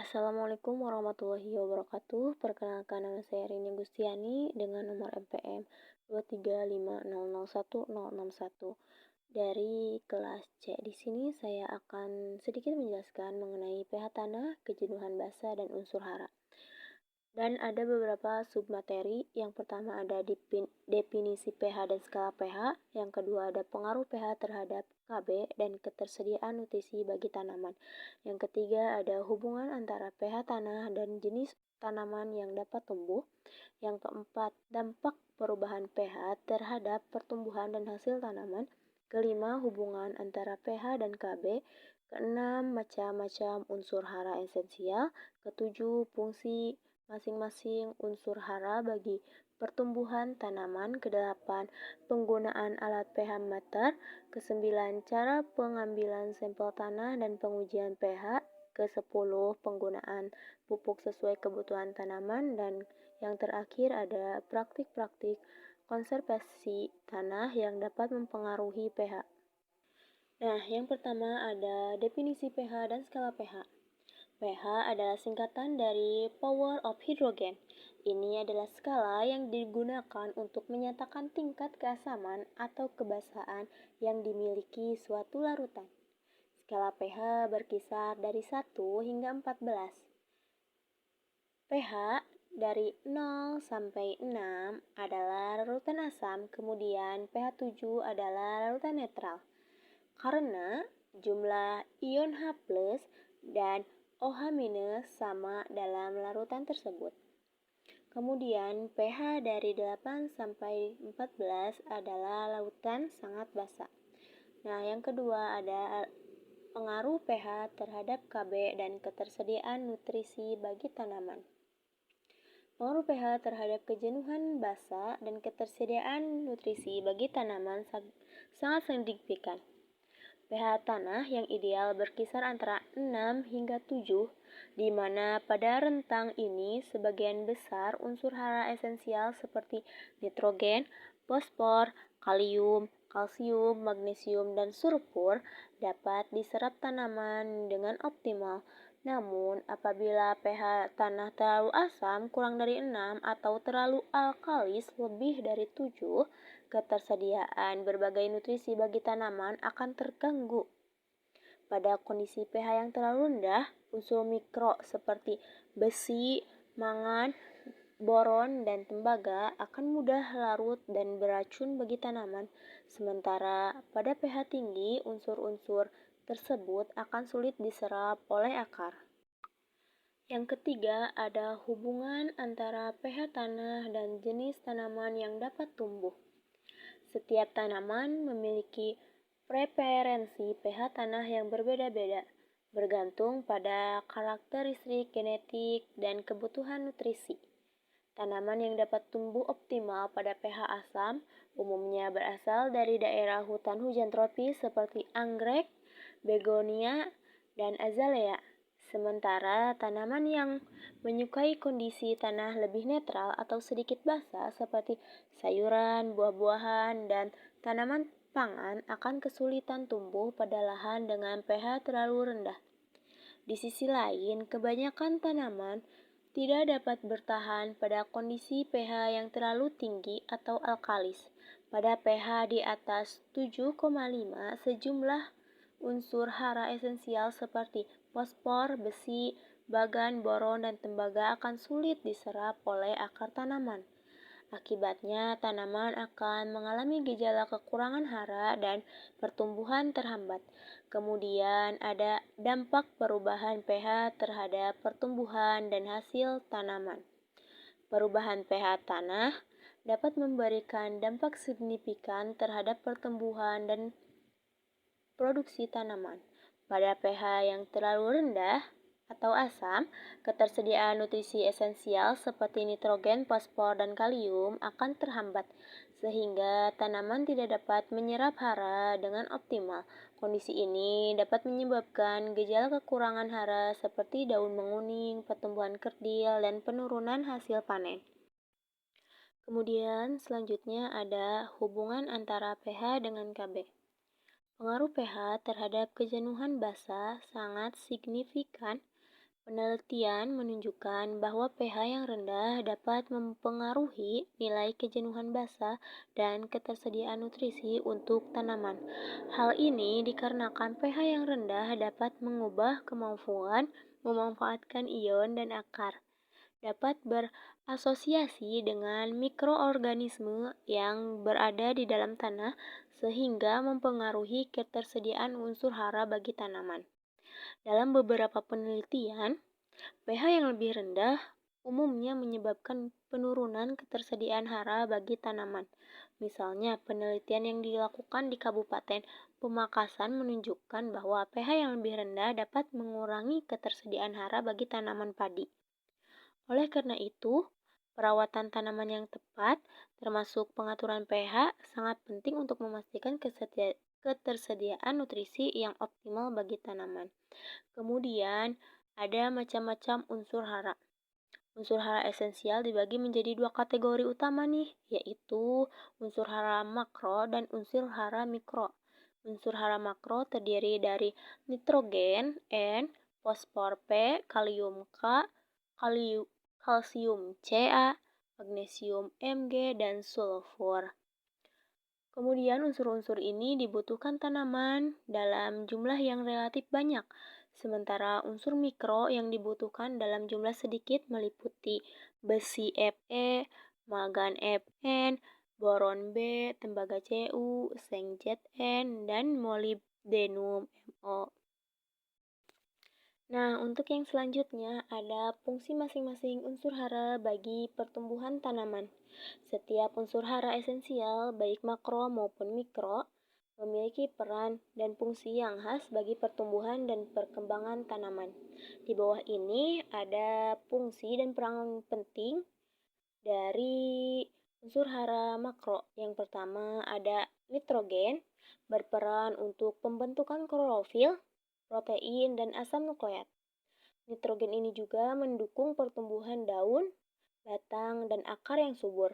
Assalamualaikum warahmatullahi wabarakatuh. Perkenalkan, nama saya Rini Gustiani dengan nomor MPM 235001061 dari kelas C. Di sini saya akan sedikit menjelaskan mengenai pH tanah, kejenuhan basa, dan unsur hara. Dan ada beberapa submateri. Yang pertama ada definisi pH dan skala pH. Yang kedua ada pengaruh pH terhadap Kb dan ketersediaan nutrisi bagi tanaman. Yang ketiga ada hubungan antara pH tanah dan jenis tanaman yang dapat tumbuh. Yang keempat, dampak perubahan pH terhadap pertumbuhan dan hasil tanaman. Kelima, hubungan antara pH dan Kb. Keenam, macam-macam unsur hara esensial. Ketujuh, fungsi masing-masing unsur hara bagi pertumbuhan tanaman. Kedelapan, penggunaan alat pH meter. Kesembilan, cara pengambilan sampel tanah dan pengujian pH. Kesepuluh, penggunaan pupuk sesuai kebutuhan tanaman. Dan yang terakhir ada praktik-praktik konservasi tanah yang dapat mempengaruhi pH. Nah, yang pertama ada definisi pH dan skala pH. pH adalah singkatan dari Power of Hydrogen. Ini adalah skala yang digunakan untuk menyatakan tingkat keasaman atau kebasahan yang dimiliki suatu larutan. Skala pH berkisar dari 1 hingga 14. pH dari 0 sampai 6 adalah larutan asam, kemudian pH 7 adalah larutan netral. Karena jumlah ion H+ dan OH- sama dalam larutan tersebut. Kemudian pH dari 8 sampai 14 adalah lautan sangat basa. Nah, yang kedua ada pengaruh pH terhadap Kb dan ketersediaan nutrisi bagi tanaman. Pengaruh pH terhadap kejenuhan basa dan ketersediaan nutrisi bagi tanaman sangat signifikan. pH tanah yang ideal berkisar antara 6 hingga 7, di mana pada rentang ini sebagian besar unsur hara esensial seperti nitrogen, fosfor, kalium, kalsium, magnesium, dan sulfur dapat diserap tanaman dengan optimal. Namun, apabila pH tanah terlalu asam kurang dari 6 atau terlalu alkalis lebih dari 7, ketersediaan berbagai nutrisi bagi tanaman akan terganggu. Pada kondisi pH yang terlalu rendah, unsur mikro seperti besi, mangan, boron, dan tembaga akan mudah larut dan beracun bagi tanaman. Sementara pada pH tinggi, unsur-unsur tersebut akan sulit diserap oleh akar. Yang ketiga, ada hubungan antara pH tanah dan jenis tanaman yang dapat tumbuh. Setiap tanaman memiliki preferensi pH tanah yang berbeda-beda, bergantung pada karakteristik genetik dan kebutuhan nutrisi. Tanaman yang dapat tumbuh optimal pada pH asam umumnya berasal dari daerah hutan hujan tropis seperti anggrek, begonia, dan azalea. Sementara tanaman yang menyukai kondisi tanah lebih netral atau sedikit basah seperti sayuran, buah-buahan, dan tanaman pangan akan kesulitan tumbuh pada lahan dengan pH terlalu rendah. Di sisi lain, kebanyakan tanaman tidak dapat bertahan pada kondisi pH yang terlalu tinggi atau alkalis. Pada pH di atas 7,5, sejumlah unsur hara esensial seperti fosfor, besi, bagan, boron, dan tembaga akan sulit diserap oleh akar tanaman. Akibatnya, tanaman akan mengalami gejala kekurangan hara dan pertumbuhan terhambat. Kemudian ada dampak perubahan pH terhadap pertumbuhan dan hasil tanaman. Perubahan pH tanah dapat memberikan dampak signifikan terhadap pertumbuhan dan produksi tanaman. Pada pH yang terlalu rendah atau asam, ketersediaan nutrisi esensial seperti nitrogen, fosfor, dan kalium akan terhambat, sehingga tanaman tidak dapat menyerap hara dengan optimal. Kondisi ini dapat menyebabkan gejala kekurangan hara seperti daun menguning, pertumbuhan kerdil, dan penurunan hasil panen. Kemudian selanjutnya ada hubungan antara pH dengan Kb. Pengaruh pH terhadap kejenuhan basa sangat signifikan Penelitian menunjukkan bahwa pH yang rendah dapat mempengaruhi nilai kejenuhan basa dan ketersediaan nutrisi untuk tanaman. Hal ini dikarenakan pH yang rendah dapat mengubah kemampuan memanfaatkan ion dan akar, dapat berasosiasi dengan mikroorganisme yang berada di dalam tanah sehingga mempengaruhi ketersediaan unsur hara bagi tanaman. Dalam beberapa penelitian, pH yang lebih rendah umumnya menyebabkan penurunan ketersediaan hara bagi tanaman. Misalnya, penelitian yang dilakukan di Kabupaten Pamekasan menunjukkan bahwa pH yang lebih rendah dapat mengurangi ketersediaan hara bagi tanaman padi. Oleh karena itu, perawatan tanaman yang tepat, termasuk pengaturan pH, sangat penting untuk memastikan ketersediaan nutrisi yang optimal bagi tanaman. Kemudian, ada macam-macam unsur hara. Unsur hara esensial dibagi menjadi dua kategori utama nih, yaitu unsur hara makro dan unsur hara mikro. Unsur hara makro terdiri dari nitrogen N, fosfor P, kalium K, kalsium Ca, magnesium Mg, dan sulfur. Kemudian unsur-unsur ini dibutuhkan tanaman dalam jumlah yang relatif banyak, sementara unsur mikro yang dibutuhkan dalam jumlah sedikit meliputi besi Fe, mangan Mn, boron B, tembaga Cu, seng Zn, dan molybdenum Mo. Nah, untuk yang selanjutnya ada fungsi masing-masing unsur hara bagi pertumbuhan tanaman. Setiap unsur hara esensial, baik makro maupun mikro, memiliki peran dan fungsi yang khas bagi pertumbuhan dan perkembangan tanaman. Di bawah ini ada fungsi dan peran penting dari unsur hara makro. Yang pertama ada nitrogen, berperan untuk pembentukan klorofil, protein, dan asam nukleat. Nitrogen ini juga mendukung pertumbuhan daun, batang, dan akar yang subur.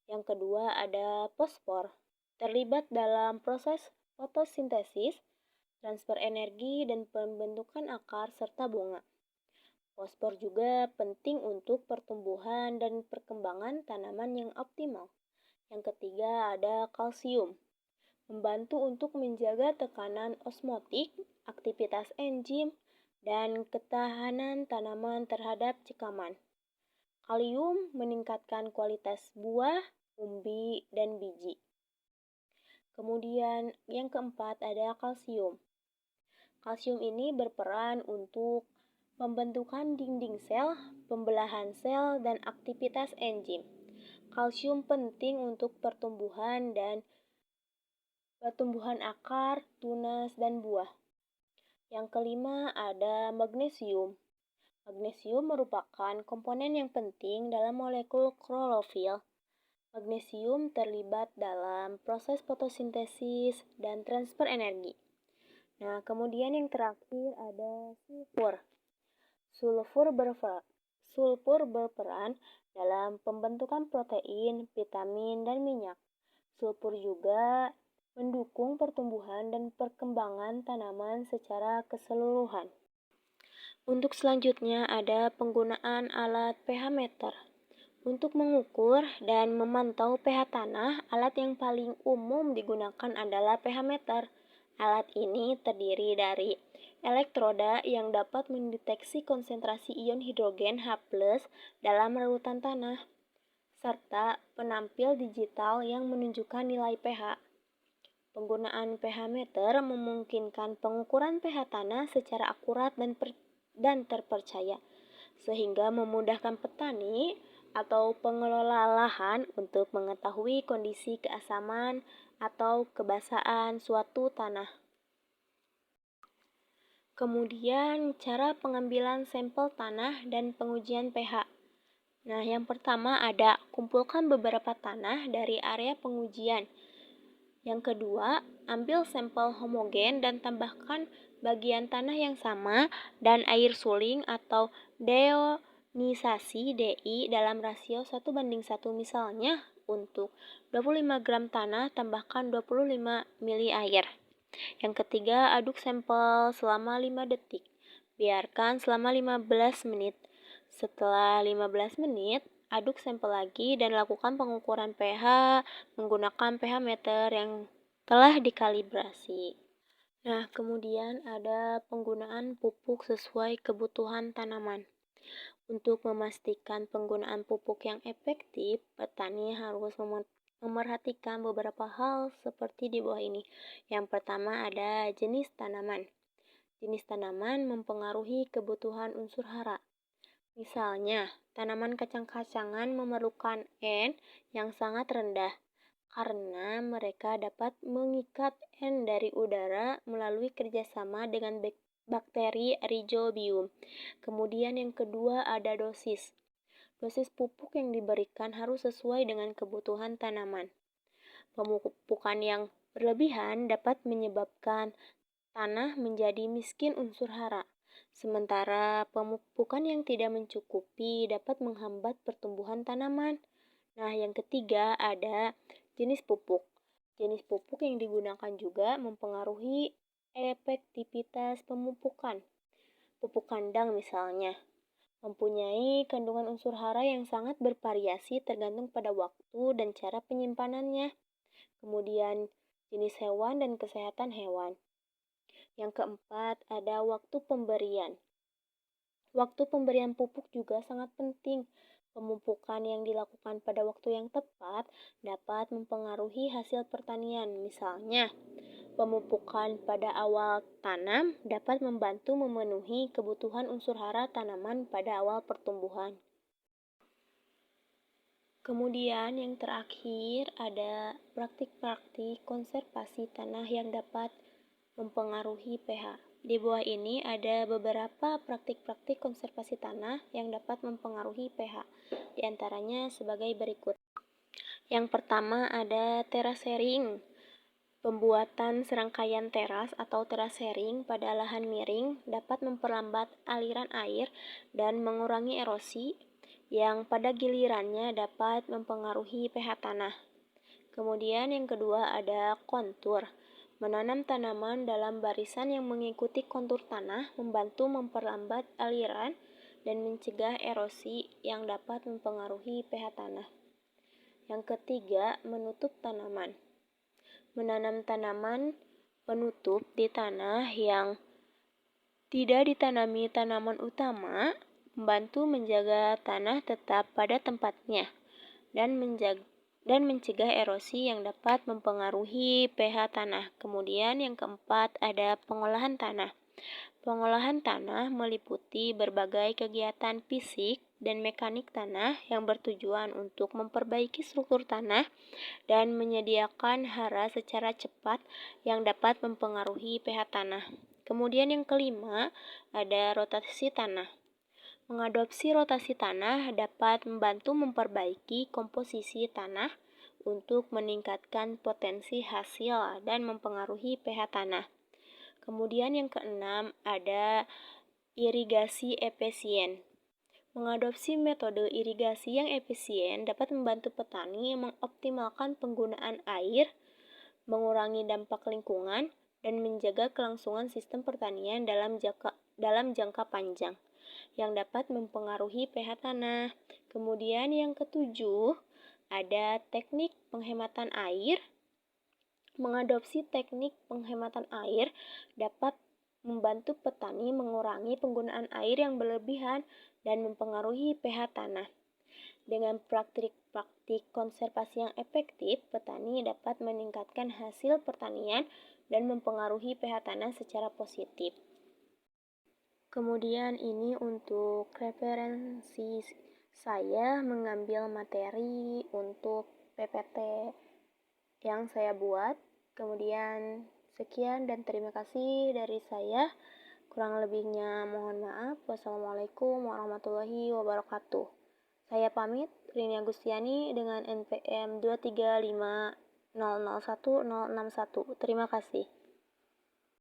Yang kedua ada fosfor, terlibat dalam proses fotosintesis, transfer energi, dan pembentukan akar serta bunga. Fosfor juga penting untuk pertumbuhan dan perkembangan tanaman yang optimal. Yang ketiga ada kalsium, membantu untuk menjaga tekanan osmotik, aktivitas enzim, dan ketahanan tanaman terhadap cekaman. Kalium meningkatkan kualitas buah, umbi, dan biji. Kemudian yang keempat ada kalsium. Kalsium ini berperan untuk pembentukan dinding sel, pembelahan sel, dan aktivitas enzim. Kalsium penting untuk pertumbuhan akar, tunas, dan buah. Yang kelima ada magnesium. Magnesium merupakan komponen yang penting dalam molekul klorofil. Magnesium terlibat dalam proses fotosintesis dan transfer energi. Nah, kemudian yang terakhir ada sulfur. Sulfur berperan dalam pembentukan protein, vitamin, dan minyak. Sulfur juga mendukung pertumbuhan dan perkembangan tanaman secara keseluruhan. Untuk selanjutnya ada penggunaan alat pH meter. Untuk mengukur dan memantau pH tanah, alat yang paling umum digunakan adalah pH meter. Alat ini terdiri dari elektroda yang dapat mendeteksi konsentrasi ion hidrogen H+ dalam larutan tanah, serta penampil digital yang menunjukkan nilai pH. Penggunaan pH meter memungkinkan pengukuran pH tanah secara akurat dan terpercaya, sehingga memudahkan petani atau pengelola lahan untuk mengetahui kondisi keasaman atau kebasahan suatu tanah. Kemudian, cara pengambilan sampel tanah dan pengujian pH. Nah, yang pertama ada kumpulkan beberapa tanah dari area pengujian. Yang kedua, ambil sampel homogen dan tambahkan bagian tanah yang sama dan air suling atau deionisasi DI dalam rasio 1:1. Misalnya, untuk 25 gram tanah tambahkan 25 ml air. Yang ketiga, aduk sampel selama 5 detik. Biarkan selama 15 menit. Setelah 15 menit, aduk sampel lagi dan lakukan pengukuran pH menggunakan pH meter yang telah dikalibrasi. Nah, kemudian ada penggunaan pupuk sesuai kebutuhan tanaman. Untuk memastikan penggunaan pupuk yang efektif, petani harus memerhatikan beberapa hal seperti di bawah ini. Yang pertama ada jenis tanaman. Jenis tanaman mempengaruhi kebutuhan unsur hara. Misalnya, tanaman kacang-kacangan memerlukan N yang sangat rendah karena mereka dapat mengikat N dari udara melalui kerjasama dengan bakteri Rhizobium. Kemudian yang kedua ada dosis. Dosis pupuk yang diberikan harus sesuai dengan kebutuhan tanaman. Pemupukan yang berlebihan dapat menyebabkan tanah menjadi miskin unsur hara. Sementara pemupukan yang tidak mencukupi dapat menghambat pertumbuhan tanaman. Nah, yang ketiga ada jenis pupuk. Jenis pupuk yang digunakan juga mempengaruhi efektivitas pemupukan. Pupuk kandang misalnya mempunyai kandungan unsur hara yang sangat bervariasi tergantung pada waktu dan cara penyimpanannya. Kemudian jenis hewan dan kesehatan hewan. Yang keempat, ada waktu pemberian. Waktu pemberian pupuk juga sangat penting. Pemupukan yang dilakukan pada waktu yang tepat dapat mempengaruhi hasil pertanian. Misalnya, pemupukan pada awal tanam dapat membantu memenuhi kebutuhan unsur hara tanaman pada awal pertumbuhan. Kemudian yang terakhir ada praktik-praktik konservasi tanah yang dapat mempengaruhi pH. Di bawah ini ada beberapa praktik-praktik konservasi tanah yang dapat mempengaruhi pH. Di antaranya sebagai berikut. Yang pertama ada terasering. Pembuatan serangkaian teras atau terasering pada lahan miring dapat memperlambat aliran air dan mengurangi erosi yang pada gilirannya dapat mempengaruhi pH tanah. Kemudian yang kedua ada kontur. Menanam tanaman dalam barisan yang mengikuti kontur tanah membantu memperlambat aliran dan mencegah erosi yang dapat mempengaruhi pH tanah. Yang ketiga, menutup tanaman. Menanam tanaman penutup di tanah yang tidak ditanami tanaman utama membantu menjaga tanah tetap pada tempatnya dan mencegah erosi yang dapat mempengaruhi pH tanah. Kemudian yang keempat ada pengolahan tanah. Pengolahan tanah meliputi berbagai kegiatan fisik dan mekanik tanah yang bertujuan untuk memperbaiki struktur tanah dan menyediakan hara secara cepat yang dapat mempengaruhi pH tanah. Kemudian yang kelima ada rotasi tanah. Mengadopsi rotasi tanah dapat membantu memperbaiki komposisi tanah untuk meningkatkan potensi hasil dan mempengaruhi pH tanah. Kemudian yang keenam ada irigasi efisien. Mengadopsi metode irigasi yang efisien dapat membantu petani mengoptimalkan penggunaan air, mengurangi dampak lingkungan, dan menjaga kelangsungan sistem pertanian dalam jangka panjang yang dapat mempengaruhi pH tanah. Kemudian yang ketujuh, ada teknik penghematan air. Mengadopsi teknik penghematan air dapat membantu petani mengurangi penggunaan air yang berlebihan dan mempengaruhi pH tanah. Dengan praktik-praktik konservasi yang efektif, petani dapat meningkatkan hasil pertanian dan mempengaruhi pH tanah secara positif. Kemudian ini untuk referensi saya mengambil materi untuk PPT yang saya buat. Kemudian sekian dan terima kasih dari saya. Kurang lebihnya mohon maaf. Wassalamualaikum warahmatullahi wabarakatuh. Saya pamit, Rini Agustiani dengan NPM 235001061. Terima kasih.